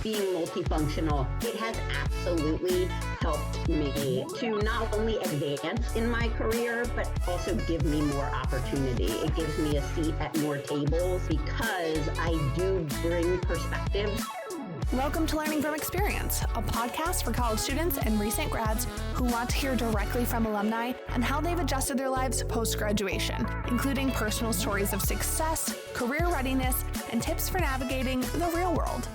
being multifunctional, it has absolutely helped me to not only advance in my career, but also give me more opportunity. It gives me a seat at more tables because I do bring perspectives. Welcome to Learning from Experience, a podcast for college students and recent grads who want to hear directly from alumni and how they've adjusted their lives post-graduation, including personal stories of success, career readiness, and tips for navigating the real world.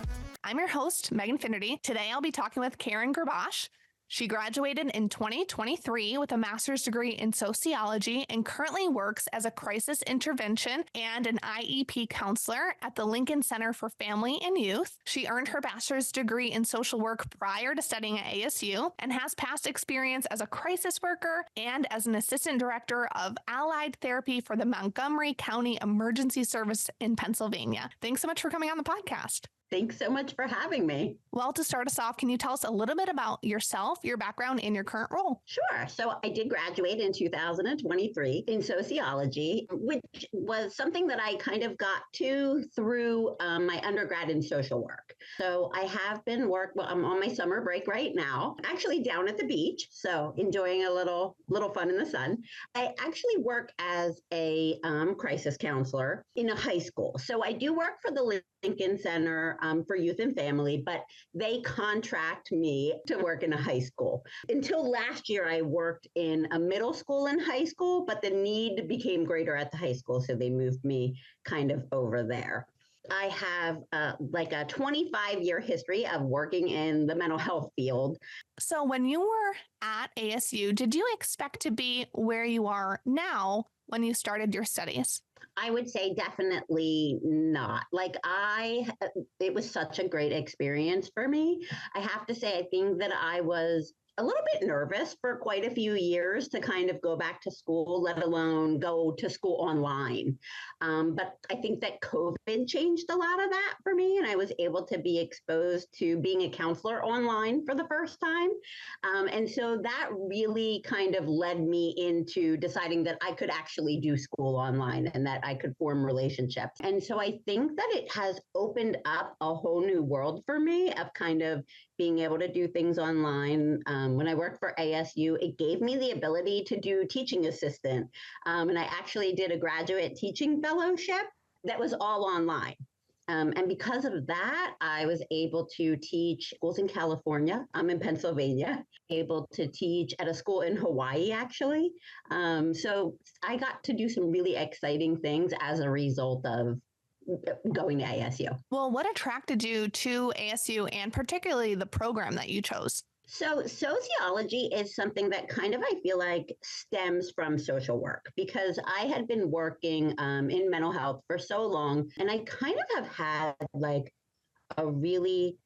I'm your host, Megan Finnerty. Today, I'll be talking with Karen Gribosh. She graduated in 2023 with a master's degree in sociology and currently works as a crisis intervention and an IEP counselor at the Lincoln Center for Family and Youth. She earned her bachelor's degree in social work prior to studying at ASU and has past experience as a crisis worker and as an assistant director of allied therapy for the Montgomery County Emergency Service in Pennsylvania. Thanks so much for coming on the podcast. Thanks so much for having me. Well, to start us off, can you tell us a little bit about yourself, your background, and your current role? Sure. So I did graduate in 2023 in sociology, which was something that I kind of got to through my undergrad in social work. So I have been I'm on my summer break right now, actually down at the beach. So enjoying a little fun in the sun. I actually work as a crisis counselor in a high school. So I do work for the Lincoln Center for Youth and Family, but they contract me to work in a high school. Until last year, I worked in a middle school and high school, but the need became greater at the high school, so they moved me kind of over there. I have a 25-year history of working in the mental health field. So when you were at ASU, did you expect to be where you are now when you started your studies? I would say definitely not. It was such a great experience for me. I have to say, I think that I was a little bit nervous for quite a few years to kind of go back to school, let alone go to school online. But I think that COVID changed a lot of that for me, and I was able to be exposed to being a counselor online for the first time. And so that really kind of led me into deciding that I could actually do school online and that I could form relationships. And so I think that it has opened up a whole new world for me of kind of being able to do things online. When I worked for ASU, it gave me the ability to do teaching assistant. And I actually did a graduate teaching fellowship that was all online. And because of that, I was able to teach schools in California. I'm in Pennsylvania, able to teach at a school in Hawaii, actually. So I got to do some really exciting things as a result of going to ASU. Well, what attracted you to ASU and particularly the program that you chose? So sociology is something that kind of, I feel like, stems from social work because I had been working in mental health for so long, and I kind of have had a really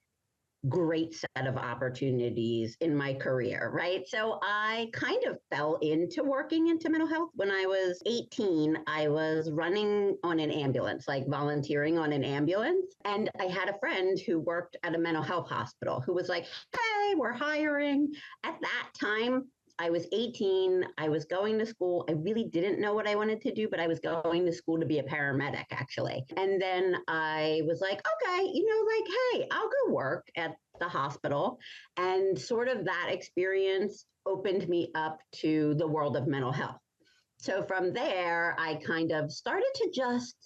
great set of opportunities in my career, right? So I kind of fell into working into mental health. When I was 18, I was running on an ambulance, volunteering on an ambulance. And I had a friend who worked at a mental health hospital who was like, hey, we're hiring. At that time, I was 18. I was going to school. I really didn't know what I wanted to do, but I was going to school to be a paramedic, actually. And then I was like, okay, hey, I'll go work at the hospital. And sort of that experience opened me up to the world of mental health. So from there, I kind of started to just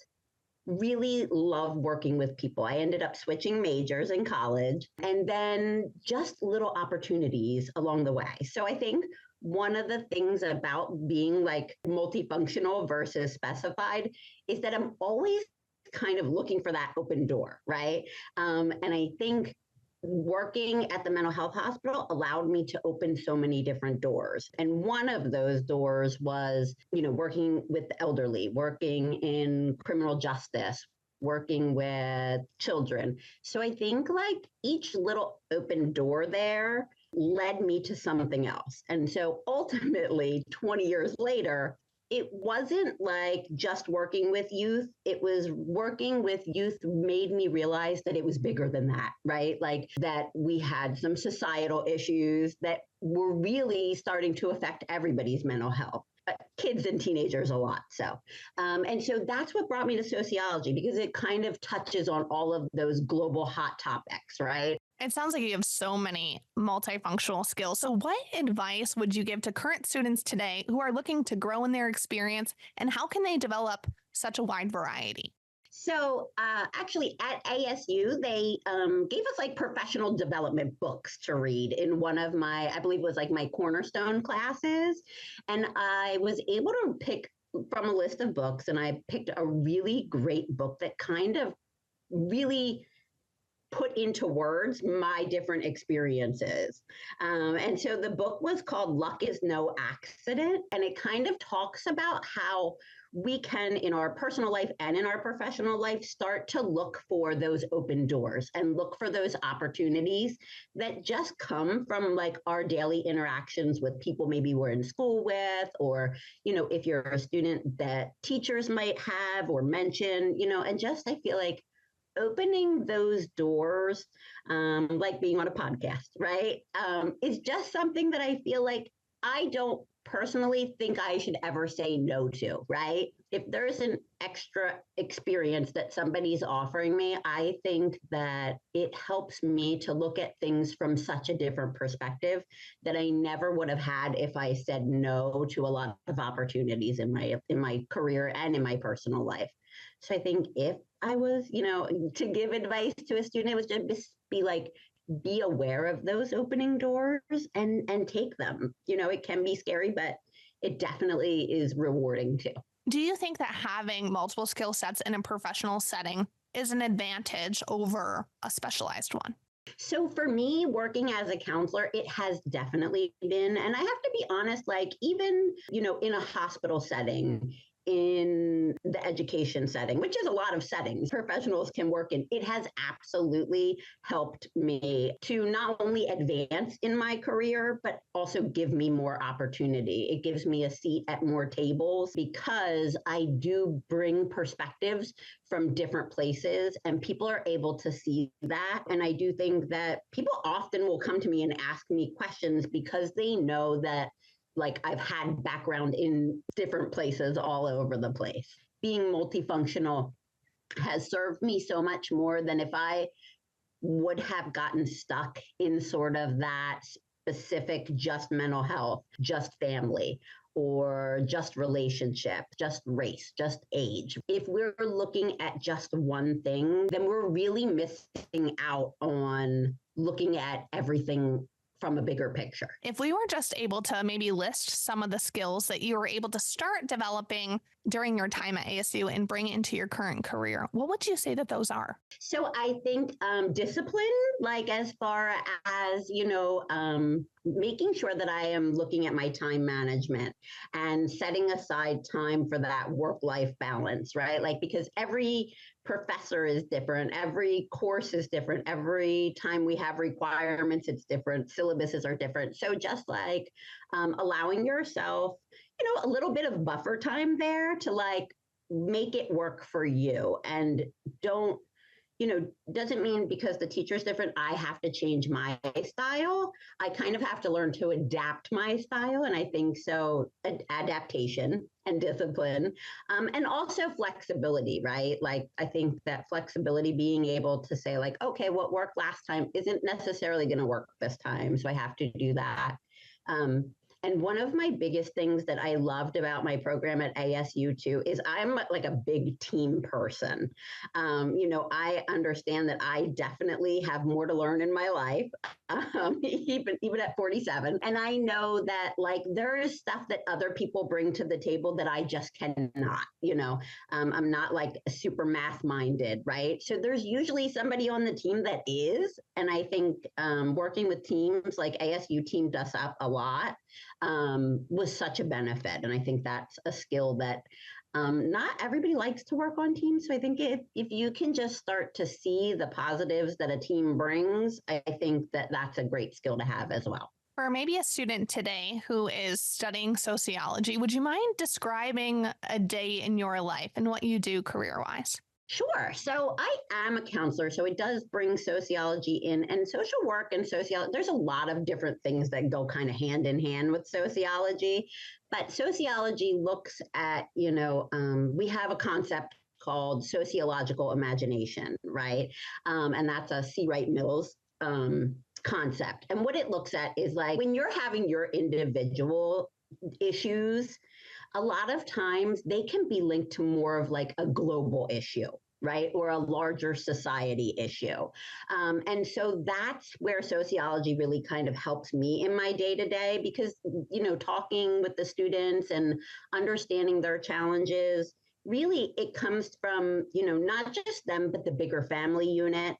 really love working with people. I ended up switching majors in college and then just little opportunities along the way. So I think one of the things about being multifunctional versus specified is that I'm always kind of looking for that open door, right? And I think working at the mental health hospital allowed me to open so many different doors. And one of those doors was, working with the elderly, working in criminal justice, working with children. So I think each little open door there led me to something else. And so ultimately, 20 years later, it wasn't just working with youth. It was working with youth made me realize that it was bigger than that, right? That we had some societal issues that were really starting to affect everybody's mental health. kids and teenagers a lot. And so that's what brought me to sociology, because it kind of touches on all of those global hot topics, right? It sounds like you have so many multifunctional skills. So what advice would you give to current students today who are looking to grow in their experience, and how can they develop such a wide variety? So actually at ASU, they gave us like professional development books to read in one of my, I believe it was like my cornerstone classes. And I was able to pick from a list of books, and I picked a really great book that kind of really put into words my different experiences. And so the book was called Luck is No Accident. And it kind of talks about how we can, in our personal life and in our professional life, start to look for those open doors and look for those opportunities that just come from like our daily interactions with people maybe we're in school with, or, if you're a student that teachers might have or mention, and just, I feel like opening those doors, like being on a podcast, right, is just something that I feel like I don't personally think I should ever say no to, right? If there's an extra experience that somebody's offering me, I think that it helps me to look at things from such a different perspective that I never would have had if I said no to a lot of opportunities in my career and in my personal life. So I think if I was, to give advice to a student, it was just be aware of those opening doors and take them. It can be scary, but it definitely is rewarding too. Do you think that having multiple skill sets in a professional setting is an advantage over a specialized one? So for me, working as a counselor, it has definitely been, and I have to be honest, like even, in a hospital setting, in the education setting, which is a lot of settings professionals can work in, it has absolutely helped me to not only advance in my career, but also give me more opportunity. It gives me a seat at more tables because I do bring perspectives from different places and people are able to see that. And I do think that people often will come to me and ask me questions because they know that like I've had background in different places all over the place. Being multifunctional has served me so much more than if I would have gotten stuck in sort of that specific just mental health, just family, or just relationship, just race, just age. If we're looking at just one thing, then we're really missing out on looking at everything from a bigger picture. If we were just able to maybe list some of the skills that you were able to start developing during your time at ASU and bring it into your current career, what would you say that those are? So I think discipline, like as far as, making sure that I am looking at my time management and setting aside time for that work-life balance, right? Like, because every professor is different, every course is different, every time we have requirements, it's different, syllabuses are different. So just like allowing yourself, a little bit of buffer time there to like make it work for you, and don't, doesn't mean because the teacher's different, I have to change my style. I kind of have to learn to adapt my style. And I think so adaptation and discipline, and also flexibility, right? Like, I think that flexibility, being able to say like, okay, what worked last time isn't necessarily going to work this time. So I have to do that. And one of my biggest things that I loved about my program at ASU too is I'm like a big team person. I understand that I definitely have more to learn in my life, even at 47. And I know that like there is stuff that other people bring to the table that I just cannot, I'm not like super math minded, right? So there's usually somebody on the team that is. And I think working with teams like ASU teamed us up a lot. Was such a benefit. And I think that's a skill that not everybody likes to work on teams. So I think if you can just start to see the positives that a team brings, I think that that's a great skill to have as well. For maybe a student today who is studying sociology, would you mind describing a day in your life and what you do career-wise? Sure. So I am a counselor, so it does bring sociology in, and social work and sociology. There's a lot of different things that go kind of hand in hand with sociology, but sociology looks at, we have a concept called sociological imagination, right? And that's a C. Wright Mills concept. And what it looks at is like when you're having your individual issues, a lot of times they can be linked to more of like a global issue, right? Or a larger society issue. And so that's where sociology really kind of helps me in my day to day because, talking with the students and understanding their challenges, really it comes from, not just them, but the bigger family unit.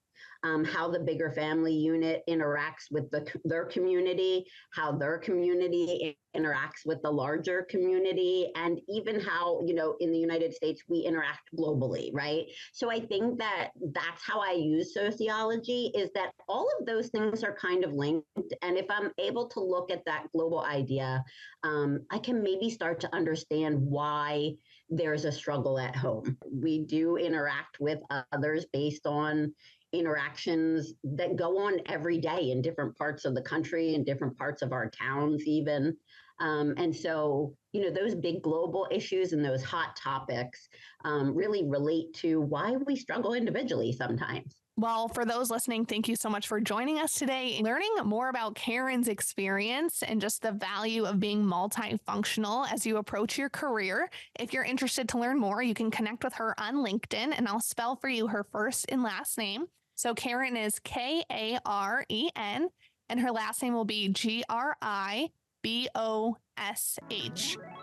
How the bigger family unit interacts with their community, how their community interacts with the larger community, and even how, in the United States, we interact globally, right? So I think that that's how I use sociology, is that all of those things are kind of linked. And if I'm able to look at that global idea, I can maybe start to understand why there's a struggle at home. We do interact with others based on interactions that go on every day in different parts of the country, in different parts of our towns even. And so, those big global issues and those hot topics really relate to why we struggle individually sometimes. Well, for those listening, thank you so much for joining us today, learning more about Karen's experience and just the value of being multifunctional as you approach your career. If you're interested to learn more, you can connect with her on LinkedIn, and I'll spell for you her first and last name. So Karen is Karen, and her last name will be Gribosh.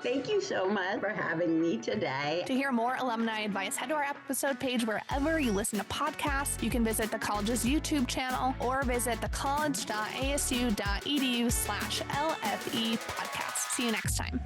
Thank you so much for having me today. To hear more alumni advice, head to our episode page wherever you listen to podcasts. You can visit the college's YouTube channel or visit thecollege.asu.edu/LFE podcast. See you next time.